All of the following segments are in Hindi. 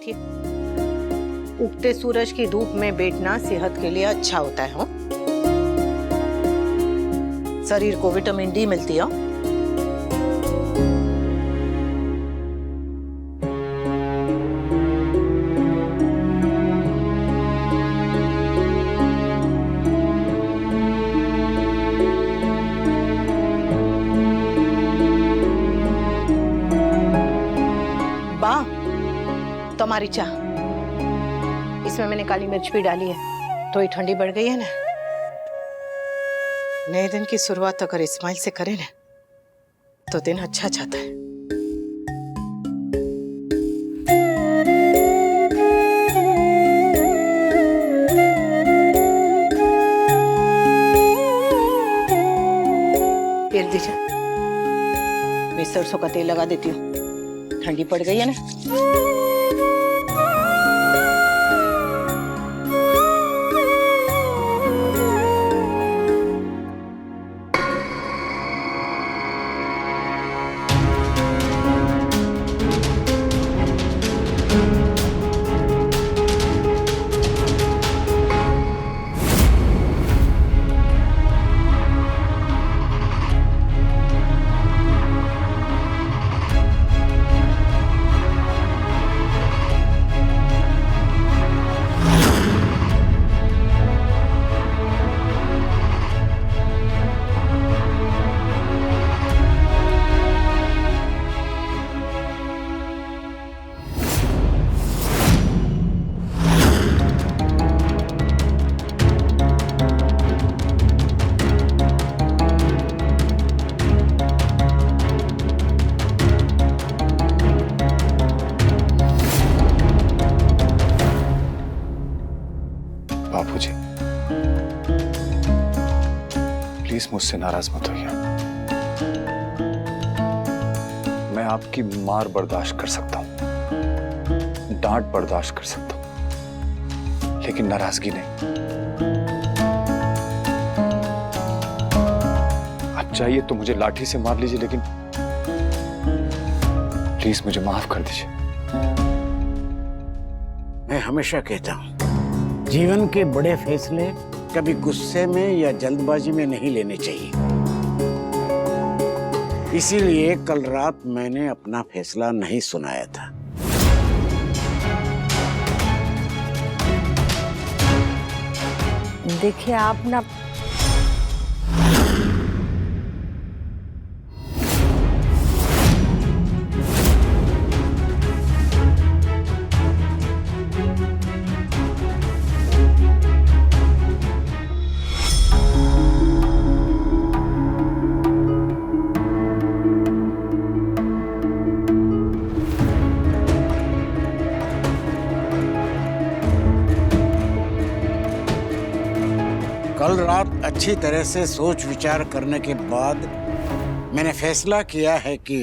थी। उगते सूरज की धूप में बैठना सेहत के लिए अच्छा होता है। शरीर को विटामिन डी मिलती है। बा, तुम्हारी चाह, इसमें मैंने काली मिर्च भी डाली है। थोड़ी ठंडी बढ़ गई है ना। नए दिन की शुरुआत अगर इस्माइल से करें ना तो दिन अच्छा जाता है। फिर दीजिए, मैं सरसों का तेल लगा देती हूँ। ठंडी पड़ गई है ना। बापूजी, प्लीज मुझसे नाराज मत होइए। मैं आपकी मार बर्दाश्त कर सकता हूं, डांट बर्दाश्त कर सकता हूं, लेकिन नाराजगी नहीं। आप चाहिए तो मुझे लाठी से मार लीजिए, लेकिन प्लीज मुझे माफ कर दीजिए। मैं हमेशा कहता हूं, जीवन के बड़े फैसले कभी गुस्से में या जल्दबाजी में नहीं लेने चाहिए। इसीलिए कल रात मैंने अपना फैसला नहीं सुनाया था। देखिए आप ना, कल रात अच्छी तरह से सोच विचार करने के बाद मैंने फैसला किया है कि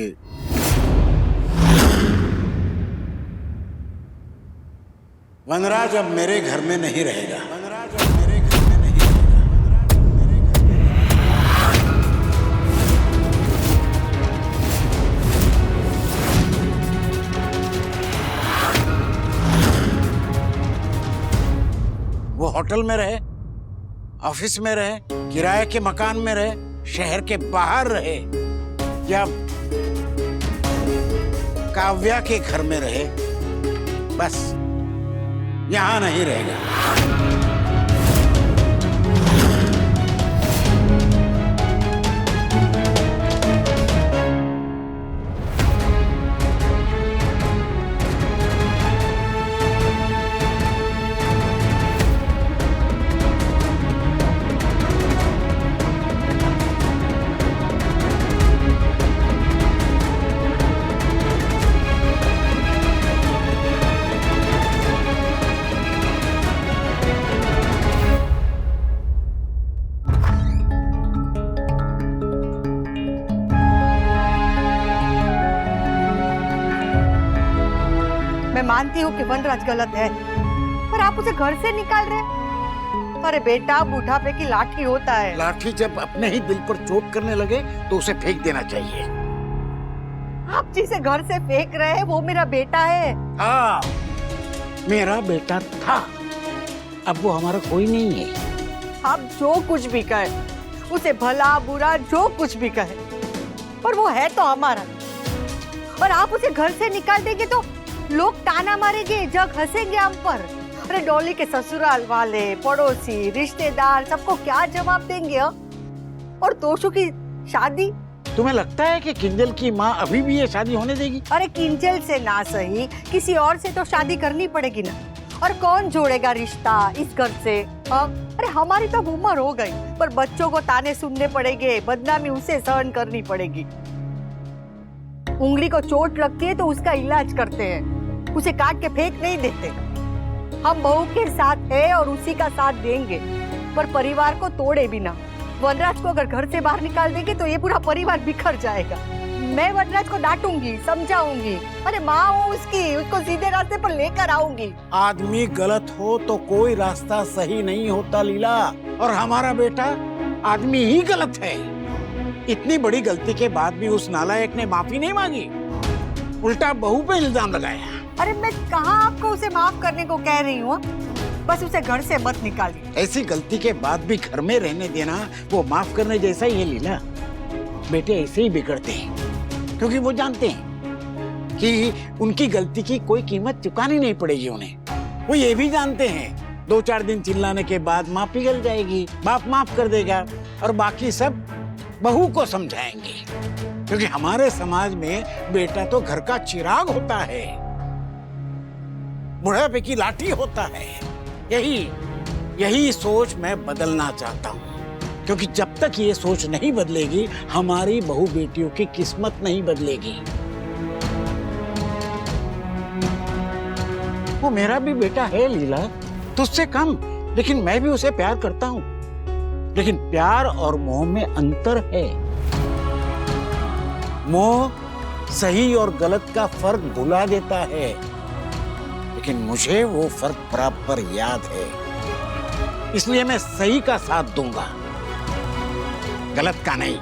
वनराज अब मेरे घर में नहीं रहेगा। वो होटल में रहे, ऑफिस में रहे, किराए के मकान में रहे, शहर के बाहर रहे, या काव्या के घर में रहे, बस यहां नहीं रहेगा। मैं मानती हूँ कि वनराज गलत है, पर आप उसे घर से निकाल रहे। अरे बेटा, बूढ़ापे की लाठी होता है। लाठी जब अपने ही दिल पर चोट करने लगे तो उसे फेंक देना चाहिए। आप जिसे घर से फेंक रहे हैं वो मेरा बेटा है। हाँ, मेरा बेटा था, अब वो हमारा कोई नहीं है। आप जो कुछ भी कहे, उसे भला बुरा जो कुछ भी कहे, पर वो है तो हमारा। और आप उसे घर से निकाल देंगे तो लोग ताना मारेंगे, जग हंसेंगे हम पर। अरे डॉली के ससुराल वाले, पड़ोसी, रिश्तेदार सबको क्या जवाब देंगे? और तोशु की शादी? तुम्हें लगता है कि किंजल की माँ अभी भी ये शादी होने देगी? अरे किंजल से ना सही, किसी और से तो शादी करनी पड़ेगी ना। और कौन जोड़ेगा रिश्ता इस घर से? हाँ? अरे हमारी तो उम्र हो गई, पर बच्चों को ताने सुनने पड़ेंगे, बदनामी उसे सहन करनी पड़ेगी। उंगली को चोट लगती है तो उसका इलाज करते हैं, उसे काट के फेंक नहीं देते। हम बहू के साथ है और उसी का साथ देंगे, पर परिवार को तोड़े बिना। वनराज को अगर घर से बाहर निकाल देंगे तो ये पूरा परिवार बिखर जाएगा। मैं वनराज को डांटूंगी, समझाऊंगी, अरे माँ हूँ उसकी, उसको सीधे रास्ते पर लेकर आऊंगी। आदमी गलत हो तो कोई रास्ता सही नहीं होता लीला, और हमारा बेटा आदमी ही गलत है। इतनी बड़ी गलती के बाद भी उस नालायक ने माफी नहीं मांगी, उल्टा बहू पे इल्जाम लगाया। अरे मैं कहाँ आपको उसे माफ करने को कह रही हूँ, बस उसे घर से मत निकालिए। ऐसी गलती के बाद भी घर में रहने देना वो माफ करने जैसा ही है लीला। बेटे ऐसे ही बिगड़ते हैं, क्योंकि वो जानते हैं कि उनकी गलती की कोई कीमत चुकानी नहीं पड़ेगी उन्हें। वो ये भी जानते हैं 2-4 दिन चिल्लाने के बाद माँ पिघल जाएगी, बाप माफ कर देगा, और बाकी सब बहू को समझाएंगे। क्योंकि हमारे समाज में बेटा तो घर का चिराग होता है, बुढ़ापे की लाठी होता है। यही सोच मैं बदलना चाहता हूँ, क्योंकि जब तक ये सोच नहीं बदलेगी हमारी बहू बेटियों की किस्मत नहीं बदलेगी। वो मेरा भी बेटा है लीला, तुझसे कम, लेकिन मैं भी उसे प्यार करता हूँ। लेकिन प्यार और मोह में अंतर है। मोह सही और गलत का फर्क भुला देता है, लेकिन मुझे वो फर्क बराबर याद है। इसलिए मैं सही का साथ दूंगा, गलत का नहीं।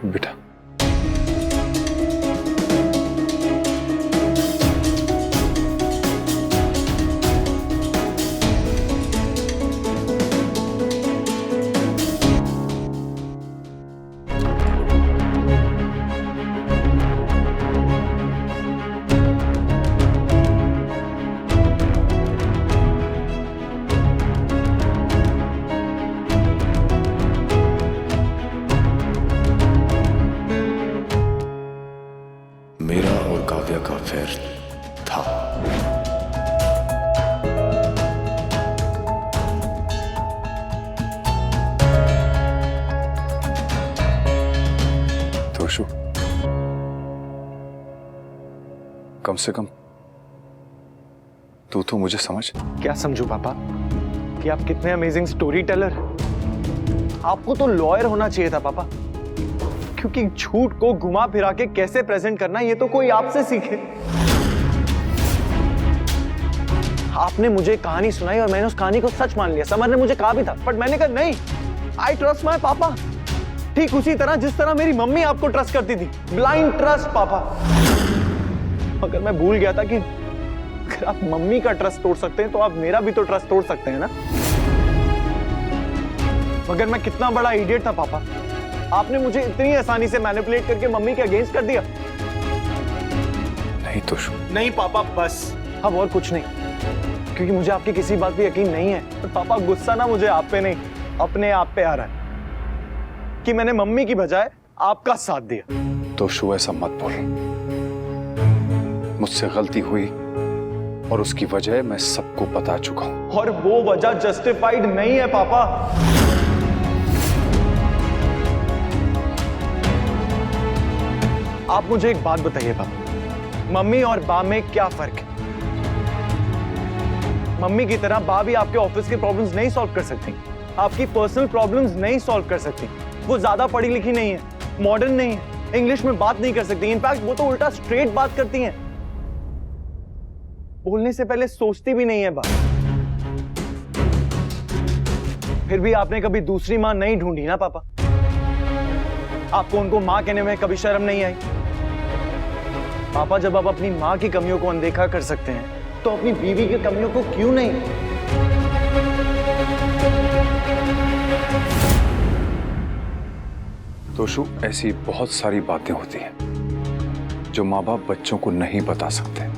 बेटा मेरा और काव्या का अफेयर था। तोशु, कम से कम तू तो मुझे समझ। क्या समझू पापा कि आप कितने अमेजिंग स्टोरी टेलर। आपको तो लॉयर होना चाहिए था पापा, क्योंकि झूठ को घुमा फिरा के कैसे प्रेजेंट करना ये तो कोई आपसे सीखे। आपने मुझे कहानी सुनाई और मैंने उस कहानी को सच मान लिया। समर ने मुझे कहा भी था, बट मैंने कहा नहीं, आई ट्रस्ट माय पापा। ठीक उसी तरह जिस तरह मेरी मम्मी आपको ट्रस्ट करती थी, ब्लाइंड ट्रस्ट पापा। अगर मैं भूल गया था कि अगर आप मम्मी का ट्रस्ट तोड़ सकते हैं तो आप मेरा भी तो ट्रस्ट तोड़ सकते हैं ना। मगर मैं कितना बड़ा इडियट था पापा, आपने मुझे इतनी आसानी से मैनिपुलेट करके मम्मी के अगेंस्ट कर दिया। नहीं तोशु, नहीं पापा, बस अब और कुछ नहीं, क्योंकि मुझे आपकी किसी बात पे यकीन नहीं है। और पापा गुस्सा ना मुझे आप पे नहीं, अपने आप पे आ रहा है कि मैंने मम्मी की बजाय आपका साथ दिया। तोशु ऐसा मत बोल, मुझसे गलती हुई और उसकी वजह मैं सबको बता चुका हूं। और वो वजह जस्टिफाइड नहीं है पापा। आप मुझे एक बात बताइए पापा, मम्मी और बा में क्या फर्क है? मम्मी की तरह बा भी आपके ऑफिस के प्रॉब्लम्स नहीं सॉल्व कर सकती, आपकी पर्सनल प्रॉब्लम्स नहीं सॉल्व कर सकती। वो ज्यादा पढ़ी लिखी नहीं है, मॉडर्न नहीं है, इंग्लिश में बात नहीं कर सकती। इनफैक्ट वो तो उल्टा स्ट्रेट बात करती हैं, बोलने से पहले सोचती भी नहीं है बात। फिर भी आपने कभी दूसरी मां नहीं ढूंढी ना पापा? आपको उनको मां कहने में कभी शर्म नहीं आई? पापा, जब आप अपनी मां की कमियों को अनदेखा कर सकते हैं तो अपनी बीवी की कमियों को क्यों नहीं? तोशु, ऐसी बहुत सारी बातें होती हैं जो माँ बाप बच्चों को नहीं बता सकते।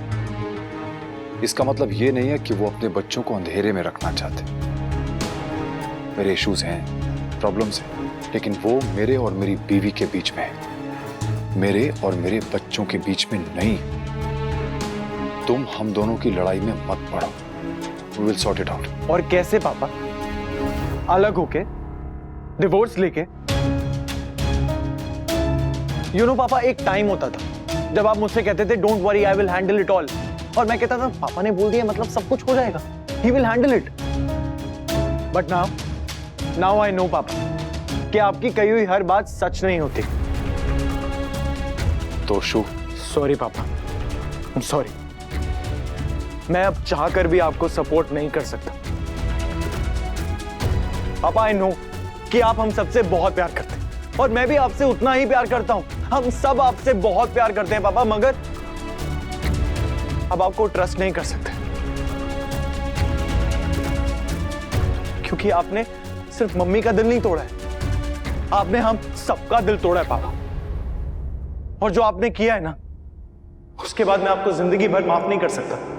इसका मतलब ये नहीं है कि वो अपने बच्चों को अंधेरे में रखना चाहते। मेरे इश्यूज हैं, प्रॉब्लम्स हैं, लेकिन वो मेरे और मेरी बीवी के बीच में है, मेरे और मेरे बच्चों के बीच में नहीं। तुम हम दोनों की लड़ाई में मत पड़ो। We will sort it out। और कैसे पापा? अलग होके, डिवोर्स लेके? यू नो पापा, एक टाइम होता था जब आप मुझसे कहते थे don't worry, I will handle it all, और मैं कहता था पापा ने बोल दिया मतलब सब कुछ हो जाएगा, he will handle it. But now I know पापा कि आपकी कही हुई हर बात सच नहीं होती। तोशु, सॉरी पापा, आई एम सॉरी। मैं अब चाहकर भी आपको सपोर्ट नहीं कर सकता। पापा, आई नो कि आप हम सबसे बहुत प्यार करते हैं और मैं भी आपसे उतना ही प्यार करता हूं। हम सब आपसे बहुत प्यार करते हैं पापा, मगर अब आपको ट्रस्ट नहीं कर सकते क्योंकि आपने सिर्फ मम्मी का दिल नहीं तोड़ा है, आपने हम सबका दिल तोड़ा है पापा। और जो आपने किया है ना, उसके बाद मैं आपको जिंदगी भर माफ नहीं कर सकता।